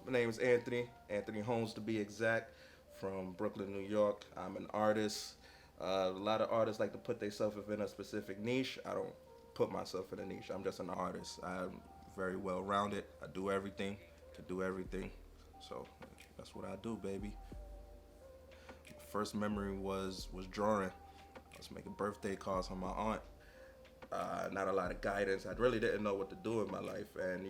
My name is Anthony Holmes to be exact, from Brooklyn, New York. I'm an artist. A lot of artists like to put themselves within a specific niche. I don't put myself in a niche. I'm just an artist. I'm very well rounded. I do everything to do everything. So that's what I do, baby. First memory was drawing. I was making birthday cards for my aunt. Not a lot of guidance. I really didn't know what to do in my life, and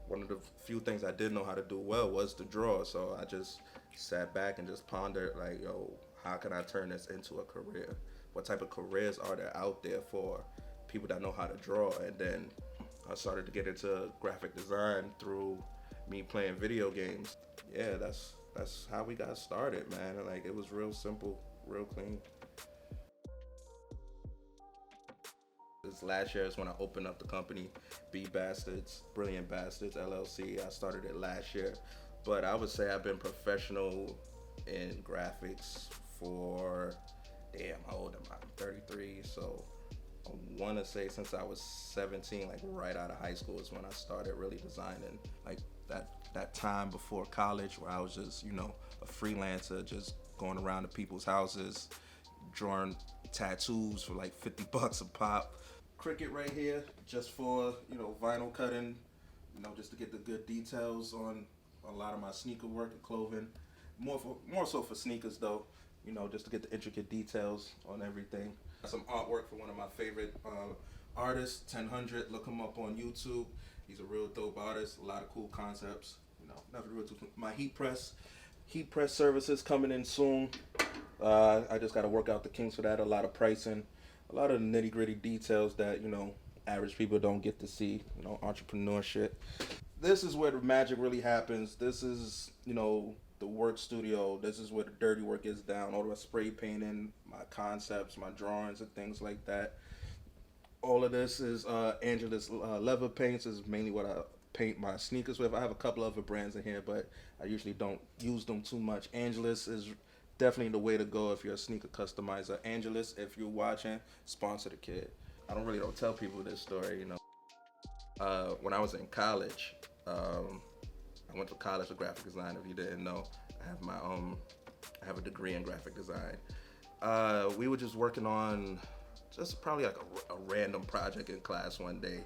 one of the few things I did know how to do well was to draw. So I just sat back and just pondered, like, yo, how can I turn this into a career? What type of careers are there out there for people that know how to draw? And then I started to get into graphic design through me playing video games. Yeah, that's how we got started, man. Like, it was real simple, real clean. This last year is when I opened up the company, b.bstrds, Brilliant Bastards LLC. I started it last year, but I would say I've been professional in graphics for, damn, how old am I? I'm 33, so I want to say since I was 17, like right out of high school is when I started really designing. Like that time before college where I was just, a freelancer, just going around to people's houses, drawing tattoos for like 50 bucks a pop. Cricut right here, just for vinyl cutting, just to get the good details on a lot of my sneaker work and clothing. More so for sneakers though, just to get the intricate details on everything. Some artwork for one of my favorite artists, 1000. Look him up on YouTube. He's a real dope artist. A lot of cool concepts. Nothing real too. My heat press services coming in soon. I just got to work out the kinks for that. A lot of pricing, a lot of nitty gritty details that average people don't get to see. Entrepreneurship. This is where the magic really happens. This is the work studio. This is where the dirty work is down. All the spray painting, my concepts, my drawings, and things like that. All of this is Angela's leather paints. Is mainly what I paint my sneakers with. I have a couple other brands in here, but I usually don't use them too much. Angelus is definitely the way to go if you're a sneaker customizer. Angelus, if you're watching, sponsor the kid. I don't tell people this story. When I was in college, I went to college for graphic design. If you didn't know, I have a degree in graphic design. We were just working on just probably like a random project in class one day.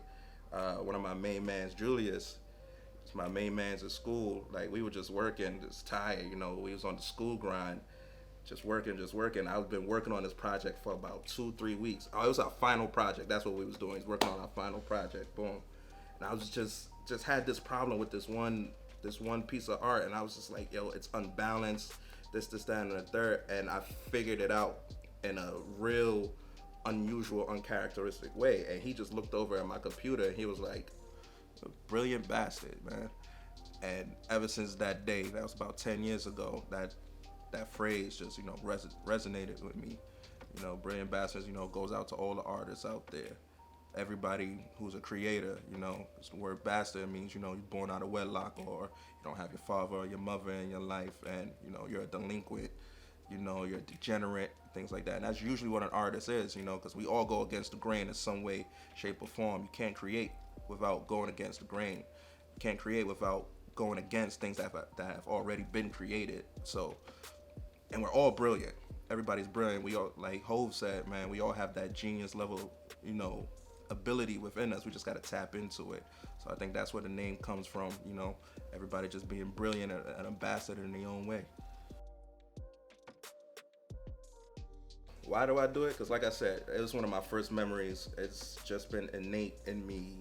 One of my main mans, Julius, it's my main man's at school. Like, we were just working, just tired. We was on the school grind, just working. I've been working on this project for about 2-3 weeks. Oh, it was our final project. That's what we was doing. He's working on our final project. Boom. And I was just had this problem with this one piece of art, and I was just like, yo, it's unbalanced. This, that, and the third. And I figured it out in a real unusual, uncharacteristic way. And he just looked over at my computer and he was like, "Brilliant bastard, man." And ever since that day, that was about 10 years ago, that phrase just resonated with me. Brilliant bastards goes out to all the artists out there, everybody who's a creator. It's the word bastard. It means you're born out of wedlock, or you don't have your father or your mother in your life, and you're a delinquent, you're a degenerate, things like that. And that's usually what an artist is, because we all go against the grain in some way, shape, or form. You can't create without going against the grain. You can't create without going against things that have already been created. So, and we're all brilliant. Everybody's brilliant. We all, like Hove said, man, we all have that genius level, ability within us. We just got to tap into it. So I think that's where the name comes from. Everybody just being brilliant and an ambassador in their own way. Why do I do it? Because like I said, it was one of my first memories. It's just been innate in me.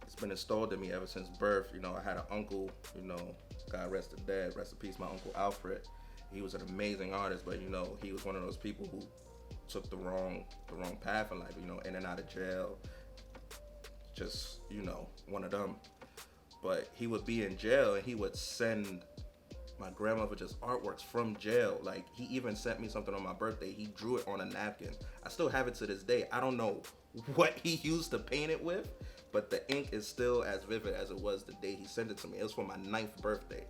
It's been installed in me ever since birth. I had an uncle, God rest his dead, rest in peace, my uncle Alfred. He was an amazing artist, but he was one of those people who took the wrong path in life, in and out of jail. Just, one of them. But he would be in jail and he would send my grandmother just artworks from jail. Like, he even sent me something on my birthday. He drew it on a napkin. I still have it to this day. I don't know what he used to paint it with, but the ink is still as vivid as it was the day he sent it to me. It was for my 9th birthday.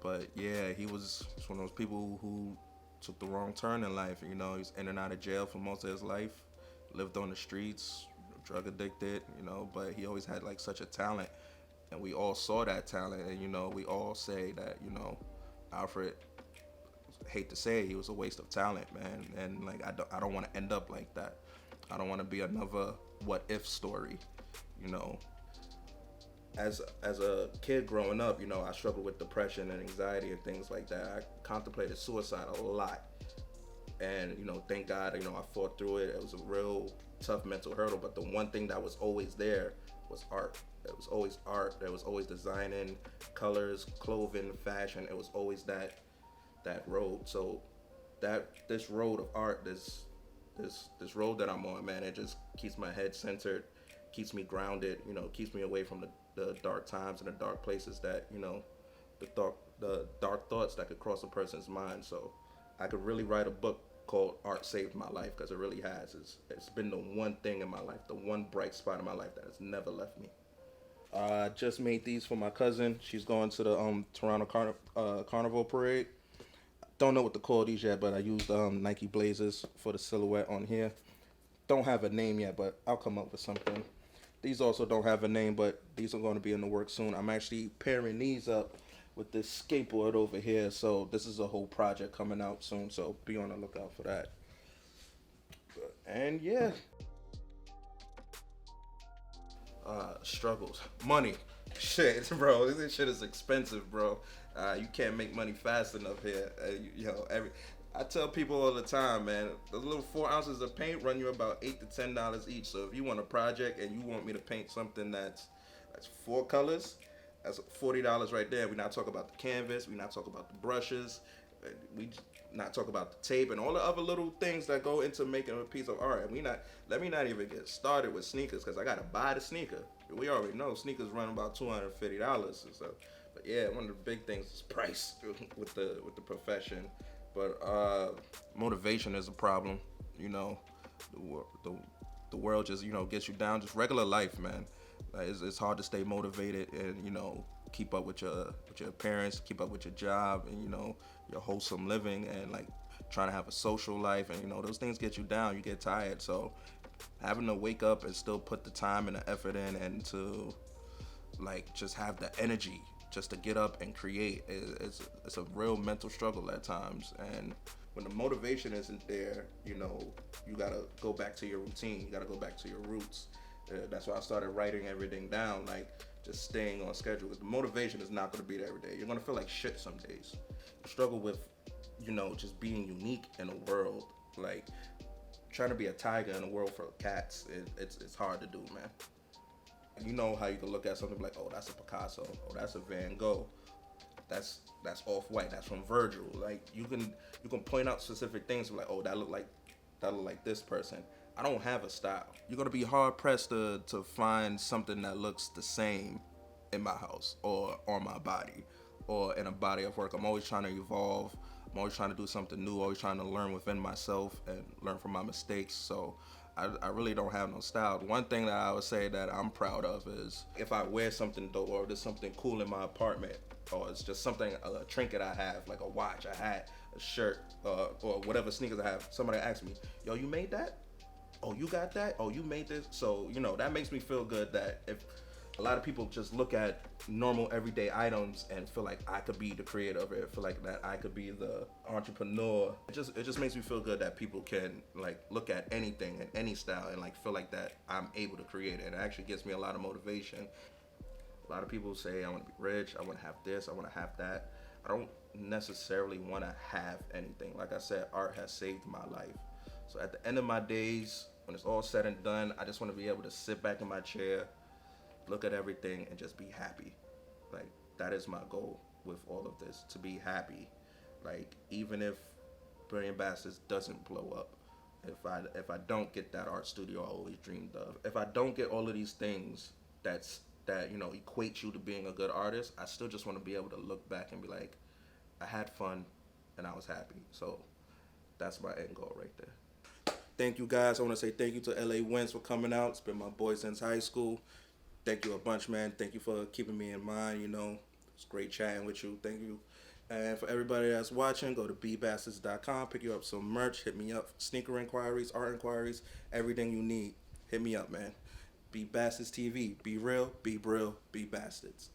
But yeah, he was one of those people who took the wrong turn in life. He's in and out of jail for most of his life, lived on the streets, drug addicted, but he always had like such a talent and we all saw that talent, and we all say that Alfred, hate to say it, he was a waste of talent, man. And like I don't want to end up like that. I don't want to be another what if story, you know. As a kid growing up, I struggled with depression and anxiety and things like that. I contemplated suicide a lot, and thank God, I fought through it. It was a real tough mental hurdle, but the one thing that was always there was art. It was always art. There was always designing, colors, clothing, fashion. It was always that road. So that this road of art, this road that I'm on, man, it just keeps my head centered, keeps me grounded, keeps me away from the dark times and the dark places that, the dark thoughts that could cross a person's mind. So I could really write a book called Art Saved My Life, because it really has. It's been the one thing in my life, the one bright spot in my life that has never left me. I just made these for my cousin. She's going to the Toronto Carnival Parade. Don't know what to call these yet, but I used Nike Blazers for the silhouette on here. Don't have a name yet, but I'll come up with something. These also don't have a name, but these are going to be in the works soon. I'm actually pairing these up with this skateboard over here, so this is a whole project coming out soon, so be on the lookout for that. And yeah, struggles, money, shit, bro. This shit is expensive, bro. You can't make money fast enough here. Every I tell people all the time, man. The little 4 ounces of paint run you about $8 to $10 each. So if you want a project and you want me to paint something that's 4 colors, that's $40 right there. We not talk about the canvas. We not talk about the brushes. We not talk about the tape and all the other little things that go into making a piece of art. And let me not even get started with sneakers, because I gotta buy the sneaker. We already know sneakers run about $250. So, but yeah, one of the big things is price with the profession. But motivation is a problem. The world just gets you down. Just regular life, man. It's hard to stay motivated and keep up with your parents, keep up with your job, and your wholesome living, and like trying to have a social life, and those things get you down. You get tired. So having to wake up and still put the time and the effort in, and to like just have the energy just to get up and create, it's a real mental struggle at times. And when the motivation isn't there, you gotta go back to your routine. You gotta go back to your roots. That's why I started writing everything down, like just staying on schedule. Because the motivation is not gonna be there every day. You're gonna feel like shit some days. Struggle with, just being unique in a world. Like trying to be a tiger in a world full of cats. It's hard to do, man. You know how you can look at something like, oh, that's a Picasso, oh, that's a Van Gogh, that's Off-White, that's from Virgil. Like you can point out specific things like, oh, that look like this person. I don't have a style. You're gonna be hard pressed to find something that looks the same in my house or on my body or in a body of work. I'm always trying to evolve. I'm always trying to do something new, always trying to learn within myself and learn from my mistakes. So I really don't have no style. One thing that I would say that I'm proud of is if I wear something dope, or there's something cool in my apartment, or it's just something, a trinket I have, like a watch, a hat, a shirt, or whatever sneakers I have. Somebody asks me, yo, you made that? Oh, you got that? Oh, you made this? So, that makes me feel good that if a lot of people just look at normal everyday items and feel like I could be the creator of it, feel like that I could be the entrepreneur. It just makes me feel good that people can like look at anything and any style and like feel like that I'm able to create it. It actually gives me a lot of motivation. A lot of people say I want to be rich, I want to have this, I want to have that. I don't necessarily want to have anything. Like I said, art has saved my life. So at the end of my days, when it's all said and done, I just want to be able to sit back in my chair, look at everything, and just be happy. Like that is my goal with all of this, to be happy. Like even if Brilliant Bastards doesn't blow up, if I don't get that art studio I always dreamed of, if I don't get all of these things that equate you to being a good artist, I still just want to be able to look back and be like, I had fun and I was happy. So that's my end goal right there. Thank you guys. I want to say thank you to lawinns for coming out. It's been my boy since high school. Thank you a bunch, man. Thank you for keeping me in mind. It's great chatting with you. Thank you. And for everybody that's watching, go to b.bstrds.com, pick you up some merch, hit me up, sneaker inquiries, art inquiries, everything you need. Hit me up, man. Be Bastards TV. Be real, be brill, be bastards.